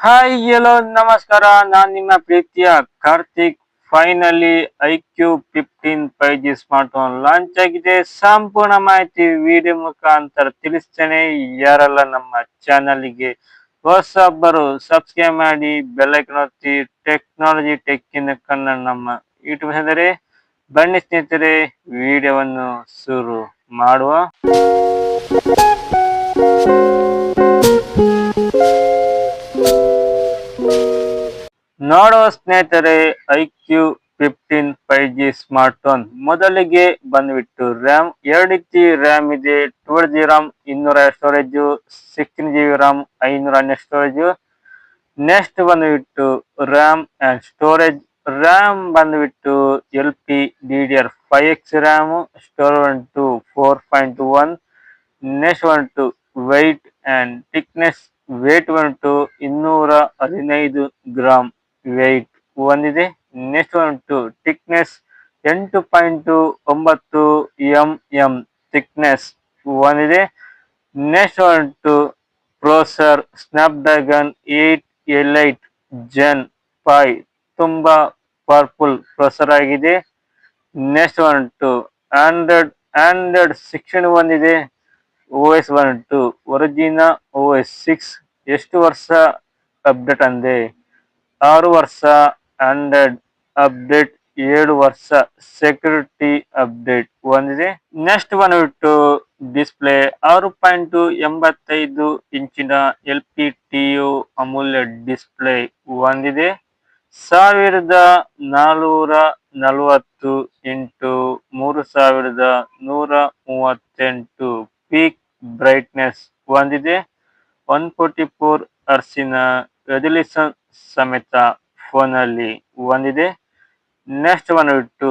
Hi ಎಲ್ಲೋ ನಮಸ್ಕಾರ. ನಾನು ನಿಮ್ಮ ಪ್ರೀತಿಯ Karthik. Finally iQOO 15 5G smart phone launch ಆಗಿದೆ. ಸಂಪೂರ್ಣ ಮಾಹಿತಿ ವಿಡಿಯೋ ಮುಖಾಂತರ ತಿಳಿಸ್ತೇನೆ. ಯಾರೆಲ್ಲ ನಮ್ಮ ಚಾನಲ್ಗೆ ಹೊಸಬರು ಸಬ್ಸ್ಕ್ರೈಬ್ ಮಾಡಿ, ಬೆಲ್ ಐಕಾನ್ ಒತ್ತಿ. ಟೆಕ್ನಾಲಜಿ ಟೆಕ್ ಇನ್ ಕನ್ನಡ ನಮ್ಮ ಯೂಟ್ಯೂಬ್ ಹೆಸರೇ. ಬನ್ನಿ ಸ್ನೇಹಿತರೆ, ವಿಡಿಯೋವನ್ನು ಶುರು ಮಾಡುವ. ನೋಡುವ ಸ್ನೇಹಿತರೆ, iQOO 15 5G ಸ್ಮಾರ್ಟ್ ಫೋನ್ ಮೊದಲಿಗೆ ಬಂದ್ಬಿಟ್ಟು ರ್ಯಾಮ್ 2 ರ್ಯಾಮ್ ಇದೆ. 12GB RAM, 200 storage, 16GB RAM, 512 storage. Next ಬಂದ್ಬಿಟ್ಟು ರ್ಯಾಮ್ ಅಂಡ್ ಸ್ಟೋರೇಜ್. ರ್ಯಾಮ್ ಬಂದ್ಬಿಟ್ಟು LPDDR5X ರ್ಯಾಮ್, ಸ್ಟೋರೇಜ್ ಬಂದ್ಬಿಟ್ಟು 4.1. ನೆಕ್ಸ್ಟ್ ಬಂದ್ಬಿಟ್ಟು ವೆಯ್ಟ್ ಅಂಡ್ ಥಿಕ್ನೆಸ್. ವೇಟ್ ಬಂದ್ಬಿಟ್ಟು 215 ಗ್ರಾಮ್ ವೆಯ್ಟ್ ಹೊಂದಿದೆ. ನೆಕ್ಸ್ಟ್ ಬಂದ್ಬಿಟ್ಟು ಥಿಕ್ನೆಸ್ 8.9 mm ಥಿಕ್ನೆಸ್ ಹೊಂದಿದೆ. ನೆಕ್ಸ್ಟ್ ಬಂದ್ಬಿಟ್ಟು ಪ್ರೊಸೆಸರ್ ಸ್ನ್ಯಾಪ್ಡ್ರ್ಯಾಗನ್ 8 Gen 5 ತುಂಬಾ ಪವರ್ಫುಲ್ ಪ್ರೊಸೆಸರ್ ಆಗಿದೆ. ನೆಕ್ಸ್ಟ್ ಬಂದ್ಬಿಟ್ಟು ಆಂಡ್ರಾಯ್ಡ್ 16 ಹೊಂದಿದೆ. OS ಬಂದ್ಬಿಟ್ಟು ಒರಿಜಿನಲ್ OS 6. ಎಷ್ಟು ವರ್ಷ ಅಪ್ಡೇಟ್ ಅಂದೆ? 6 ವರ್ಷ ಆಂಡ್ರಾಯ್ಡ್ ಅಪ್ಡೇಟ್, 7 ವರ್ಷ ಸೆಕ್ಯೂರಿಟಿ ಅಪ್ಡೇಟ್ ಹೊಂದಿದೆ. ನೆಕ್ಸ್ಟ್ ಬಂದ್ಬಿಟ್ಟು ಡಿಸ್ಪ್ಲೇ 6.85 ಇಂಚಿನ LPTO ಅಮೋಲೆಡ್ ಡಿಸ್ಪ್ಲೇ ಹೊಂದಿದೆ. 1440 ಇಂಟು 3138 ಪೀಕ್ ಬ್ರೈಟ್ನೆಸ್ ಹೊಂದಿದೆ. 144 ಹರ್ಟ್ಜಿನ ರೆಸಲ್ಯೂಷನ್ ಸಮೇತ ಫೋನಲ್ಲಿ ಹೊಂದಿದೆ. ನೆಕ್ಸ್ಟ್ ಬಂದ್ಬಿಟ್ಟು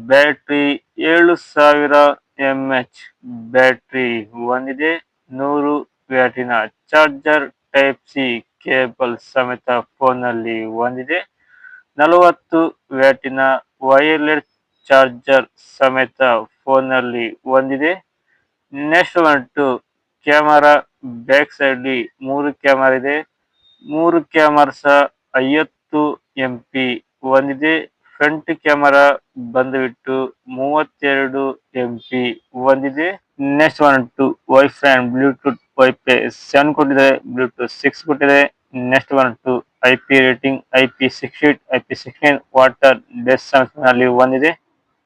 ಬ್ಯಾಟ್ರಿ 7000 mAh ಬ್ಯಾಟ್ರಿ ಹೊಂದಿದೆ. 100 ವ್ಯಾಟಿನ ಚಾರ್ಜರ್ ಟೈಪ್ ಸಿ ಕೇಬಲ್ ಸಮೇತ ಫೋನಲ್ಲಿ ಹೊಂದಿದೆ. 40 ವ್ಯಾಟಿನ ವೈರ್ಲೆಸ್ ಚಾರ್ಜರ್ ಸಮೇತ ಫೋನಲ್ಲಿ ಹೊಂದಿದೆ. ನೆಕ್ಸ್ಟ್ ಬಂದ್ಬಿಟ್ಟು ಕ್ಯಾಮರಾ, ಬ್ಯಾಕ್ ಸೈಡ್ 3 ಕ್ಯಾಮರಾ ಇದೆ. 3 ಕ್ಯಾಮರಾ 50 MP ಹೊಂದಿದೆ. ಫ್ರಂಟ್ ಕ್ಯಾಮರಾ ಬಂದ್ಬಿಟ್ಟು 32 MP ಹೊಂದಿದೆ. ನೆಕ್ಸ್ಟ್ ಬಂದ್ಬಿಟ್ಟು ವೈಫೈ ಅಂಡ್ ಬ್ಲೂಟೂತ್. ವೈಫೈ 7 ಕೊಟ್ಟಿದೆ, ಬ್ಲೂಟೂತ್ 6 ಕೊಟ್ಟಿದೆ. ನೆಕ್ಸ್ಟ್ ಬಂದ್ಬಿಟ್ಟು IP rating IP68 IP16 water ಡೆಸ್ ನಲ್ಲಿ ಹೊಂದಿದೆ.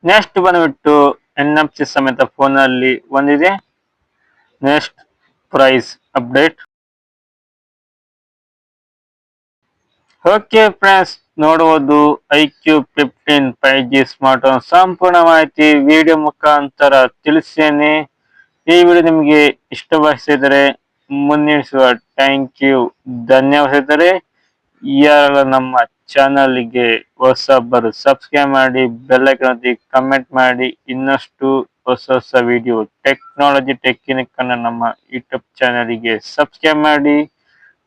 ನೆಕ್ಸ್ಟ್ ಬಂದ್ಬಿಟ್ಟು NFC ಸಮೇತ ಫೋನಲ್ಲಿ ಹೊಂದಿದೆ. Next price update. Okay friends, ನೋಡುವುದು iQOO 15 5G ಸ್ಮಾರ್ಟ್ ಫೋನ್ ಸಂಪೂರ್ಣ ಮಾಹಿತಿ ವಿಡಿಯೋ ಮುಖಾಂತರ ತಿಳಿಸ್ತೇನೆ. ಈ ವಿಡಿಯೋ ನಿಮಗೆ ಇಷ್ಟವಾಗಿಸಿದರೆ ಮುನ್ನಡೆಸುವ ಥ್ಯಾಂಕ್ ಯು, ಧನ್ಯವಾದಗಳು. ಯಾರೆಲ್ಲ ನಮ್ಮ ಚಾನಲ್ಗೆ ಹೊಸಬರು ಸಬ್ಸ್ಕ್ರೈಬ್ ಮಾಡಿ, ಬೆಲ್ ಐಕಾನ್ ಒತ್ತಿ, ಕಮೆಂಟ್ ಮಾಡಿ. ಇನ್ನಷ್ಟು ಹೊಸ video technology tech in Kannada ನಮ್ಮ ಯೂಟ್ಯೂಬ್ ಚಾನಲ್ಗೆ ಸಬ್ಸ್ಕ್ರೈಬ್ ಮಾಡಿ.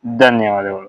ಧನ್ಯವಾದಗಳು.